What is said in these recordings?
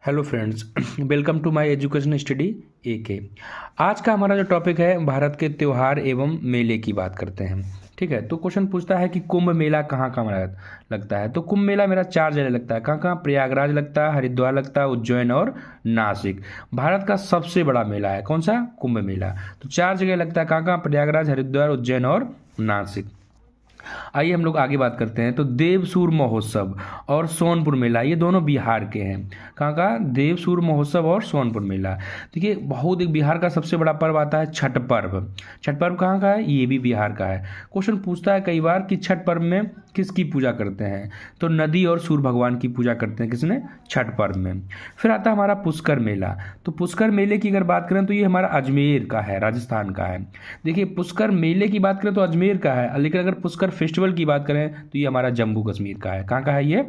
Hello friends, welcome to my education study AK। आज का हमारा जो टॉपिक है भारत के त्यौहार एवं मेले की बात करते हैं। ठीक है, तो क्वेश्चन पूछता है कि कुंभ मेला कहाँ कहाँ लगता है। तो कुंभ मेला मेरा 4 जगह लगता है। कहाँ कहाँ? प्रयागराज लगता है, हरिद्वार लगता है, उज्जैन और नासिक। भारत का सबसे बड़ा मेला है कौन सा? कुंभ मेला। तो 4 जगह लगता है। कहाँ कहाँ? प्रयागराज, हरिद्वार, उज्जैन और नासिक। आइए हम लोग आगे बात करते हैं। तो देवसूर महोत्सव और सोनपुर मेला, ये दोनों बिहार के हैं। कहाँ का? देवसूर महोत्सव और सोनपुर मेला। देखिए, बहुत एक बिहार का सबसे बड़ा पर्व आता है छठ पर्व। छठ पर्व कहाँ का है? ये भी बिहार का है। क्वेश्चन पूछता है कई बार कि छठ पर्व में किसकी पूजा करते हैं। तो नदी और सूर्य भगवान की पूजा करते हैं। किसने? छठ पर्व में। फिर आता है हमारा पुष्कर मेला। तो पुष्कर मेले की अगर बात करें तो ये हमारा अजमेर का है, राजस्थान का है। देखिए, पुष्कर मेले की बात करें तो अजमेर का है, लेकिन अगर पुष्कर फेस्टिवल की बात करें तो ये हमारा जम्मू कश्मीर का है। कहाँ का है ये?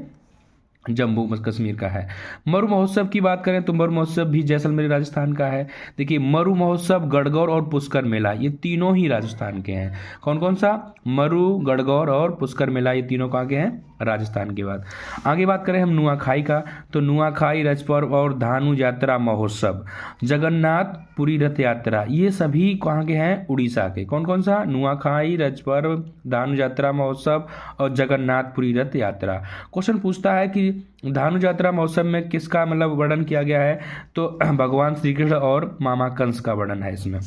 जम्मू कश्मीर का है। मरु महोत्सव की बात करें तो मरु महोत्सव भी जैसलमेर राजस्थान का है। देखिए, मरु महोत्सव, गणगौर और पुष्कर मेला, ये तीनों ही राजस्थान के हैं। कौन कौन सा? मरु, गणगौर और पुष्कर मेला, ये तीनों कहाँ के हैं? राजस्थान के। बाद आगे बात करें हम नुआखाई का। तो नुआखाई, रज पर्व और धानु यात्रा महोत्सव, जगन्नाथपुरी रथ यात्रा, ये सभी कहाँ के हैं? उड़ीसा के। कौन कौन सा? नुआखाई, रज पर्व, धानु यात्रा महोत्सव और जगन्नाथपुरी रथ यात्रा। क्वेश्चन पूछता है कि धानु यात्रा महोत्सव में किसका मतलब वर्णन किया गया है। तो भगवान श्री कृष्ण और मामा कंस का वर्णन है इसमें।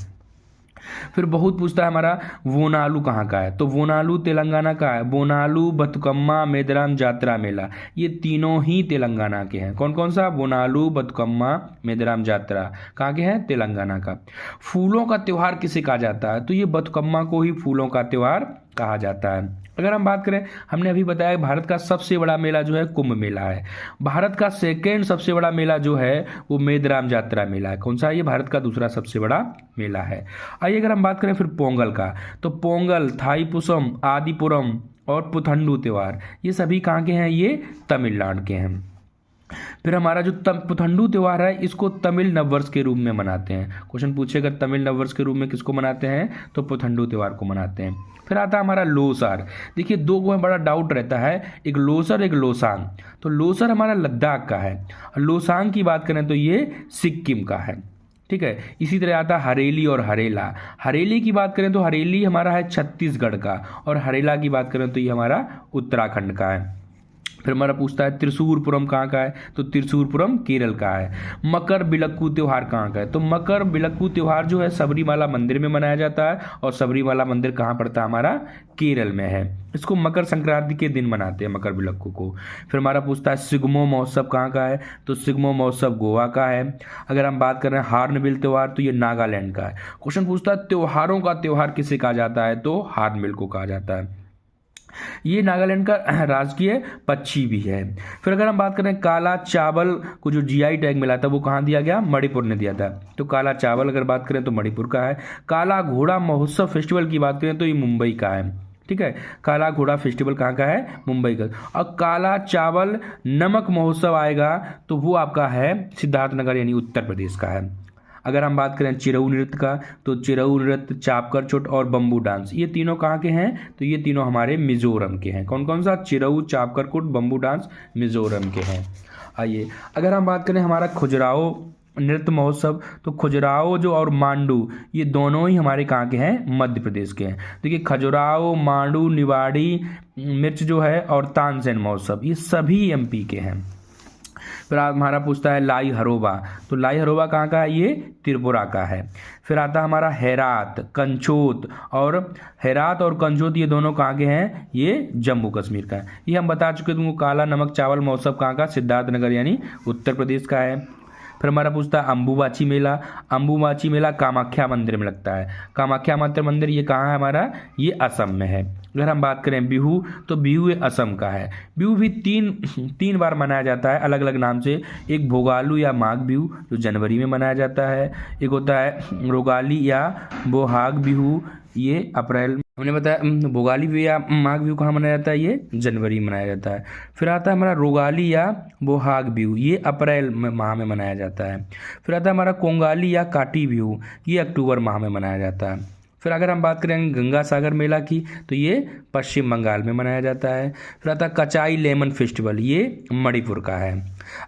फिर बहुत पूछता है हमारा वोनालू कहाँ का है। तो वोनालू तेलंगाना का है। वोनालू, बतुकम्मा, मेदराम जात्रा मेला, ये तीनों ही तेलंगाना के हैं। कौन कौन सा? वोनालू, बतुकम्मा, मेदराम जात्रा कहाँ के हैं? तेलंगाना का। फूलों का त्यौहार किसे कहा जाता है? तो ये बतुकम्मा को ही फूलों का त्यौहार कहा जाता है। अगर हम बात करें, हमने अभी बताया भारत का सबसे बड़ा मेला जो है कुंभ मेला है। भारत का सेकेंड सबसे बड़ा मेला जो है वो मेदराम जात्रा मेला है। कौन सा? ये भारत का दूसरा सबसे बड़ा मेला है। आइए अगर हम बात करें फिर पोंगल का। तो पोंगल, थाईपुसम, आदिपुरम और पुथंडू त्यौहार, ये सभी कहाँ के हैं? ये तमिलनाडु के हैं। फिर हमारा जो पुथंडू त्यौहार है, इसको तमिल नववर्ष के रूप में मनाते हैं। क्वेश्चन पूछेगा तमिल नववर्ष के रूप में किसको मनाते हैं? तो पुथंडू त्यौहार को मनाते हैं। फिर आता है हमारा लोसार। देखिए, दो को में बड़ा डाउट रहता है, एक लोसर एक लोसांग। तो लोसर हमारा लद्दाख का है, लोसांग की बात करें तो ये सिक्किम का है। ठीक है, इसी तरह आता है हरेली और हरेला। हरेली की बात करें तो हरेली हमारा है छत्तीसगढ़ का, और हरेला की बात करें तो ये हमारा उत्तराखंड का है। फिर हमारा पूछता है त्रिशूरपुरम कहाँ का है। तो त्रिशूरपुरम केरल का है। मकर बिलक्कू त्यौहार कहाँ का है। तो मकर बिलक्कू त्यौहार जो है सबरीमाला मंदिर में मनाया जाता है, और सबरीमाला मंदिर कहाँ पड़ता है? हमारा केरल में है। इसको मकर संक्रांति के दिन मनाते हैं, मकर बिलक्कू को। फिर हमारा पूछता है सिग्मो महोत्सव कहाँ का है। तो सिग्मो महोत्सव गोवा का है। अगर हम बात कर रहे हैं हार्नबिल त्यौहार, तो ये नागालैंड का है। क्वेश्चन पूछता है त्योहारों का त्यौहार किसे कहा जाता है। तो हार्नबिल को कहा जाता है। ये नागालैंड का राजकीय पक्षी भी है। फिर अगर हम बात करें काला चावल को जो GI टैग मिला था वो कहाँ दिया गया? मणिपुर ने दिया था। तो काला चावल अगर बात करें तो मणिपुर का है। काला घोड़ा महोत्सव फेस्टिवल की बात करें तो ये मुंबई का है। ठीक है, काला घोड़ा फेस्टिवल कहाँ का है? मुंबई का। और काला चावल नमक महोत्सव आएगा तो वो आपका है सिद्धार्थनगर यानी उत्तर प्रदेश का है। अगर हम बात करें चिरऊ नृत्य का, तो चिरऊ नृत्य, चापकर चोट और बम्बू डांस, ये तीनों कहाँ के हैं? तो ये तीनों हमारे मिजोरम के हैं। कौन कौन सा? चिरऊ, चापकर कोट, बम्बू डांस मिजोरम के हैं। आइए अगर हम बात करें हमारा खजुराहो नृत्य महोत्सव, तो खजुराहो जो और मांडू, ये दोनों ही हमारे कहाँ के हैं? मध्य प्रदेश के हैं। देखिए, खजुराहो, मांडू, निवाड़ी मिर्च जो है और तानसेन महोत्सव, ये सभी MP के हैं। फिर हमारा पूछता है लाई हरोबा। तो लाई हरोबा कहाँ का है? ये त्रिपुरा का है। फिर आता हमारा हेरात, कंचोत, और हेरात और कंचोत ये दोनों कहाँ के हैं? ये जम्मू कश्मीर का है। ये हम बता चुके तुमको। काला नमक चावल महोत्सव कहाँ का? सिद्धार्थनगर यानी उत्तर प्रदेश का है। फिर हमारा पूछता है अम्बुबाची मेला। अम्बुबाची मेला कामाख्या मंदिर में लगता है। कामाख्या माता मंदिर ये कहाँ है हमारा? ये असम में है। अगर हम बात करें बिहू, तो बिहू ये असम का है। बिहू भी तीन बार मनाया जाता है अलग अलग नाम से। एक भोगालू या माघ बिहू जो जनवरी में मनाया जाता है। एक होता है रोगाली या बोहाग बिहू, ये अप्रैल। हमने बताया भोगाली बिहू या माघ बिहू कहाँ मनाया जाता है? ये जनवरी में मनाया जाता है। फिर आता है हमारा रोगाली या बोहाग बिहू, ये अप्रैल माह में मनाया जाता है। फिर आता है हमारा कोंगाली या काटी बिहू, ये अक्टूबर माह में मनाया जाता है। फिर अगर हम बात करें गंगा सागर मेला की, तो ये पश्चिम बंगाल में मनाया जाता है। फिर आता है कचाई लेमन फेस्टिवल, ये मणिपुर का है।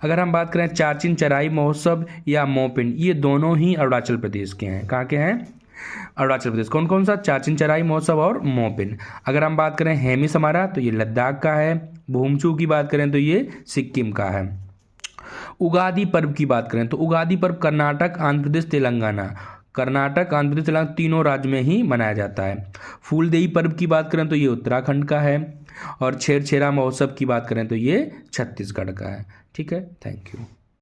अगर हम बात करें चाचिन चराई महोत्सव या मोपिन, ये दोनों ही अरुणाचल प्रदेश के हैं। कहाँ के हैं? अरुणाचल प्रदेश। कौन कौन सा? चाचिन चराई महोत्सव और मोपिन। अगर हम बात करें हेमी समारा तो ये लद्दाख का है। भूमचू की बात करें तो ये सिक्किम का है। उगादि पर्व की बात करें तो उगादि पर्व कर्नाटक, आंध्र प्रदेश, तेलंगाना, कर्नाटक, आंध्र प्रदेश, तेलंगाना तीनों राज्य में ही मनाया जाता है। फूलदेई पर्व की बात करें तो ये उत्तराखंड का है। और छेरछेरा महोत्सव की बात करें तो ये छत्तीसगढ़ का है। ठीक है, थैंक यू।